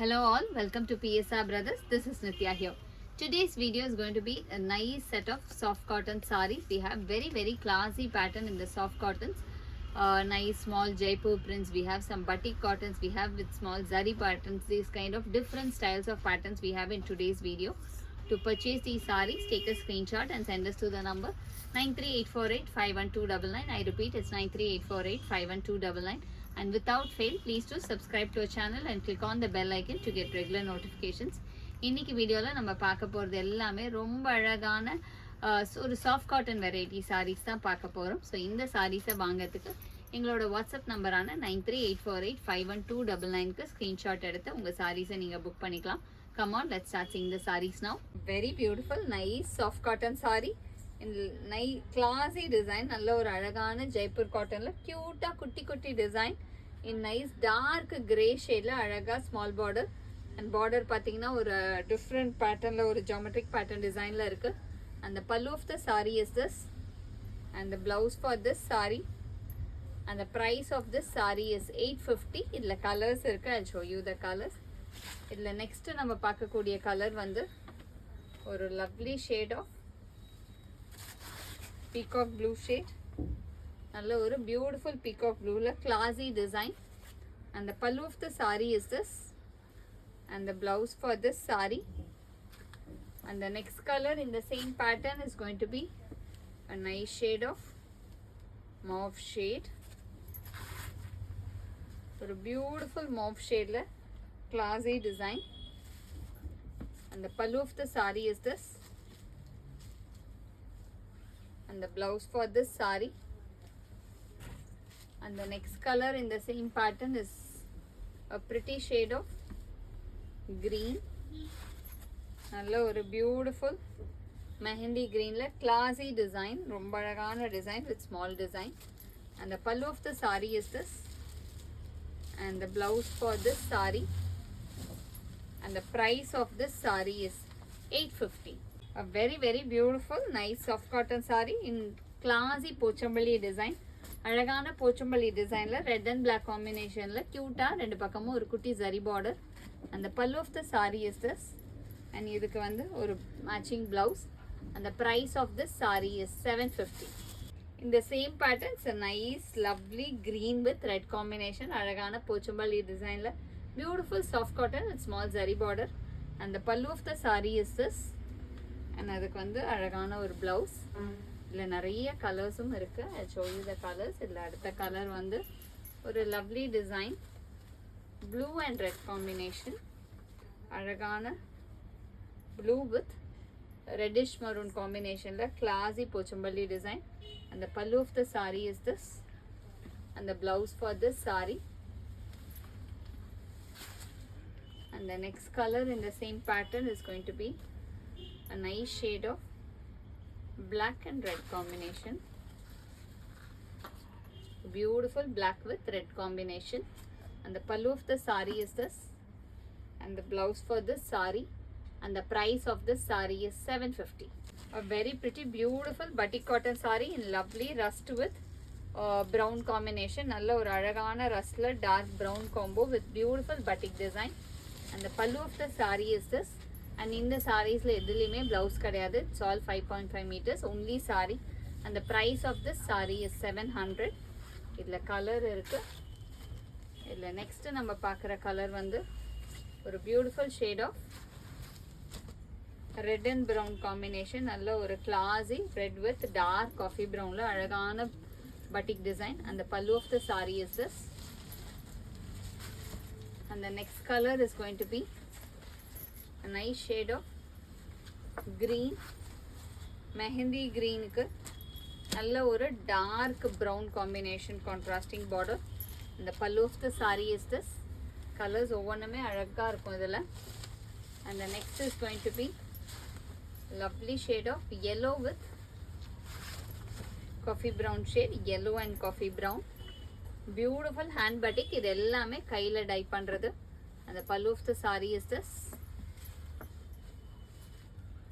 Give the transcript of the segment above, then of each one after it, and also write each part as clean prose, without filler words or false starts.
Hello all, welcome to PSR Brothers. This is Nitya here. Today's video is going to be a nice set of soft cotton sarees. We have very classy pattern in the soft cottons. Nice small Jaipur prints. We have some batik cottons. We have with small zari patterns. These kind of different styles of patterns we have in today's video. To purchase these sarees, take a screenshot and send us to the number 938485129. I repeat, it's 938485129. And without fail, please do subscribe to our channel and click on the bell icon to get regular notifications. இன்னைக்கு வீடியோவில் நம்ம பார்க்க போகிறது எல்லாமே ரொம்ப அழகான ஒரு soft cotton variety saris தான் பார்க்க போகிறோம். ஸோ இந்த சாரீஸை வாங்கிறதுக்கு எங்களோட வாட்ஸ்அப் நம்பரான 9384851299க்கு ஸ்க்ரீன்ஷாட் எடுத்து உங்கள் சாரீஸை நீங்கள் புக் பண்ணிக்கலாம். Come on, let's start seeing the sarees now. Very beautiful nice soft cotton saree. Classy design, நல்ல ஒரு அழகான ஜெய்ப்பூர் காட்டனில் க்யூட்டாக குட்டி குட்டி design in nice dark grey ஷேடில் அழகாக ஸ்மால் பார்டர். அண்ட் பார்டர் பார்த்தீங்கன்னா ஒரு டிஃப்ரெண்ட் பேட்டர்னில் ஒரு ஜாமெட்ரிக் பேட்டர்ன் டிசைனில் இருக்குது. அந்த pallu of the sari is this and the blouse for this saree and the price of this sari is 850. இதில் கலர்ஸ் இருக்குது. I show you the colours. இதில் நெக்ஸ்ட்டு நம்ம பார்க்கக்கூடிய கலர் வந்து ஒரு lovely shade of peacock blue shade. நல்ல ஒரு beautiful peacock blueல classy design. And the pallu of the saree is this and the blouse for this saree. And the next color in the same pattern is going to be a nice shade of mauve shade. ஒரு beautiful mauve shadeல classy design. And the pallu of the saree is this and the blouse for this saree. And the next color in the same pattern is a pretty shade of green. நல்ல ஒரு beautiful mehendi greenல classy design, ரொம்ப அழகான design with small design. And the pallu of the saree is this and the blouse for this saree and the price of this saree is 850. A very beautiful nice soft cotton saree in classy Pochampalli design. அழகான போச்சம்பள்ளி டிசைனில் red and black காம்பினேஷனில் க்யூட்டாக ரெண்டு பக்கமும் ஒரு குட்டி zari border. அந்த pallu of the sari is this and இதுக்கு வந்து ஒரு மேட்சிங் பிளவுஸ். அந்த price of this sari is 750. இந்த same patterns nice lovely green with red combination. அழகான போச்சம்பள்ளி டிசைனில் beautiful soft cotton with small zari border. அந்த pallu of the sari is this and அதுக்கு வந்து அழகான ஒரு பிளவுஸ். இதில் நிறைய கலர்ஸும் இருக்குது. I show you the colours. இதில் அடுத்த கலர் வந்து ஒரு lovely design blue and red combination. அழகான ப்ளூ வித் ரெட்டிஷ் மரூன் காம்பினேஷனில் கிளாஸி போச்சம்பள்ளி டிசைன். அந்த pallu of the sari is this and the blouse for this saree. And the next color in the same pattern is going to be a nice shade of black and red combination. Beautiful black with red combination. And the pallu of the saree is this and the blouse for this saree and the price of this saree is 750. A very pretty beautiful batik cotton saree in lovely rust with brown combination. நல்ல ஒரு அழகான ரஸ்ட்ல dark brown combo with beautiful batik design. And the pallu of the saree is this. And இந்த சாரீஸில் எதுலேயுமே blouse கிடையாது. It's all 5.5 meters only saree. And the price of this saree is 700. இதில் colour இருக்குது. இதில் நெக்ஸ்ட்டு நம்ம பார்க்குற colour வந்து ஒரு beautiful shade of red and brown combination. நல்ல ஒரு classy red with dark coffee ப்ரௌனில் அழகான batik design. And the pallu of the saree is this. And the next color is going to be a nice shade of green, mehendi green க்கு நல்ல ஒரு dark brown combination contrasting border. The pallu of the saree is this. Colors ஒவ்வொன்றுமே அழகா இருக்கும் இதில். And the next is going to be lovely shade of yellow with coffee brown shade. Yellow and coffee brown. Beautiful hand batik. இது எல்லாமே கையில் tie பண்ணுறது. And the pallu of the saree is this.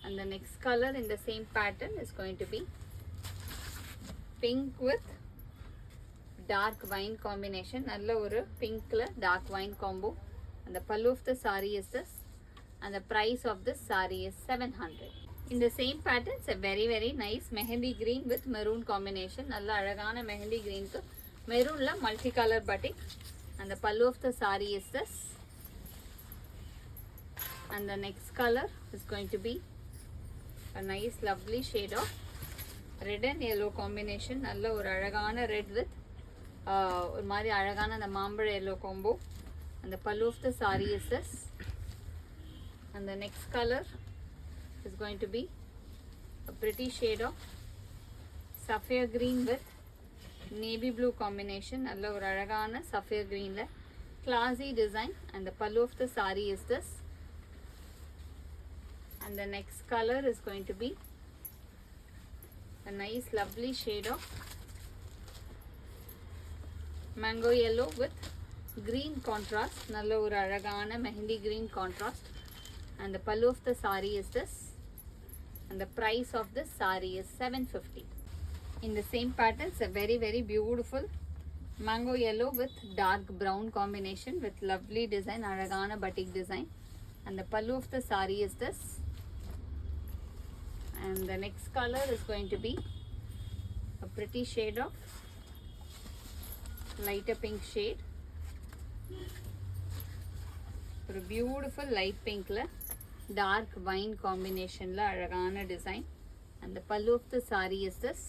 And the next color in the same pattern is going to be pink with dark wine combination. நல்ல ஒரு பிங்க்ல dark wine combo. and the pallu of the saree is this, and the price of this saree is 700. In the same pattern, it's a very nice mehendi green with maroon combination. Nalla alagana mehendi green ku maroon la multicolor batik, and the pallu of the saree is this, and the next color is going to be a nice lovely shade of red and yellow combination. Nalla or alagana red with ஒரு மாதிரி அழகான அந்த மாம்பழ yellow combo, and the pallu of the saree is this, and the next color is going to be a pretty shade of sapphire green with navy blue combination. நல்ல ஒரு அழகான sapphire greenல classy design, and the pallu of the saree is this, and the next color is going to be a nice lovely shade of mango yellow with green contrast. நல்ல ஒரு அழகான mehendi green contrast, and the pallu of the saree is this, and the price of this saree is 750. In the same pattern, it's a very beautiful mango yellow with dark brown combination with lovely design, அழகான batik design, and the pallu of the saree is this, and the next color is going to be a pretty shade of lighter pink shade, ஒரு beautiful light pink la dark wine combination la அழகான design, and the pallu of the saree is this,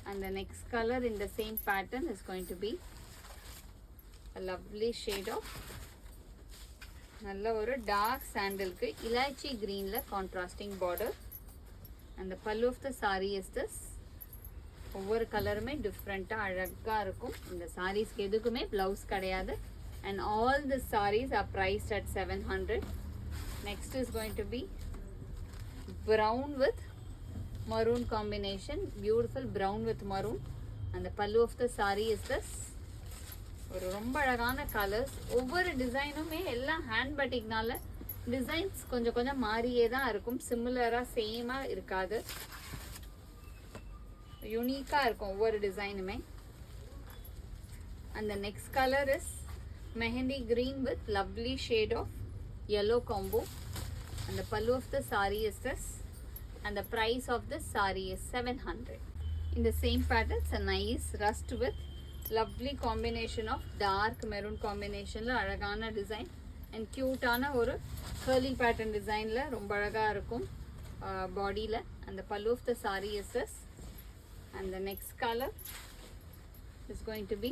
and the next color in the same pattern is going to be a lovely shade of நல்ல ஒரு dark sandal க்கு இலாச்சி green la contrasting border, and the pallu of the saree is this. ஒவ்வொரு கலருமே டிஃப்ரெண்ட்டாக அழகாக இருக்கும். இந்த சாரீஸ்க்கு எதுக்குமே ப்ளவுஸ் கிடையாது, and all the sarees are priced at 700. Next is going to be brown with maroon combination, beautiful brown with maroon, and the pallu of the saree is this. ஒரு ரொம்ப அழகான கலர்ஸ். ஒவ்வொரு டிசைனுமே எல்லாம் ஹேண்ட் பட்டிக்னால டிசைன்ஸ் கொஞ்சம் மாறியே தான் இருக்கும், சிமிலராக சேமாக இருக்காது, யூனிக்காக இருக்கும் ஒவ்வொரு டிசைனுமே. And the next color is mehendi green with lovely shade of yellow combo, and the pallu of the saree is this, and the price of this saree is 700. In the same pattern, it's a nice rust with lovely combination of dark maroon combination la அழகான design, and cute ஆன ஒரு curly pattern designல ரொம்ப அழகா இருக்கும் பாடியில, and the pallu of the saree is this, and the next color is going to be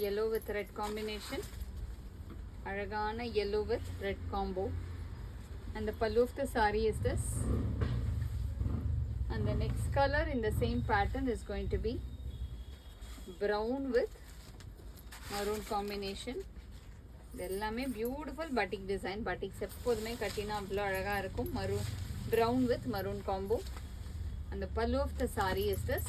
yellow with red combination, அழகான yellow with red combo, and the pallu of the saree is this, and the next color in the same pattern is going to be brown with maroon combination. இது எல்லாமே beautiful பட்டிக் design. பட்டிக்ஸ் எப்போதுமே கட்டினா அவ்வளோ அழகாக இருக்கும். Maroon brown with maroon combo, and the pallu of the saree is this,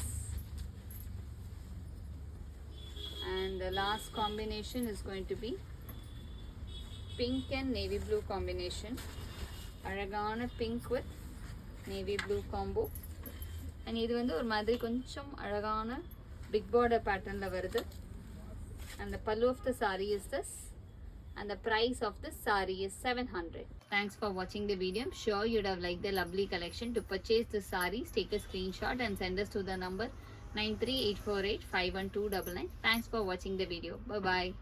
and the last combination is going to be pink and navy blue combination, அழகான pink with navy blue combo, and இது வந்து ஒரு மாதிரி கொஞ்சம் அழகான big border patternல வருது, and the pallu of the saree is this, and the price of this saree is 700. Thanks for watching the video. I'm sure you'd have liked the lovely collection. To purchase the sarees, take a screenshot and send us to the number 938485129. Thanks for watching the video. Bye bye.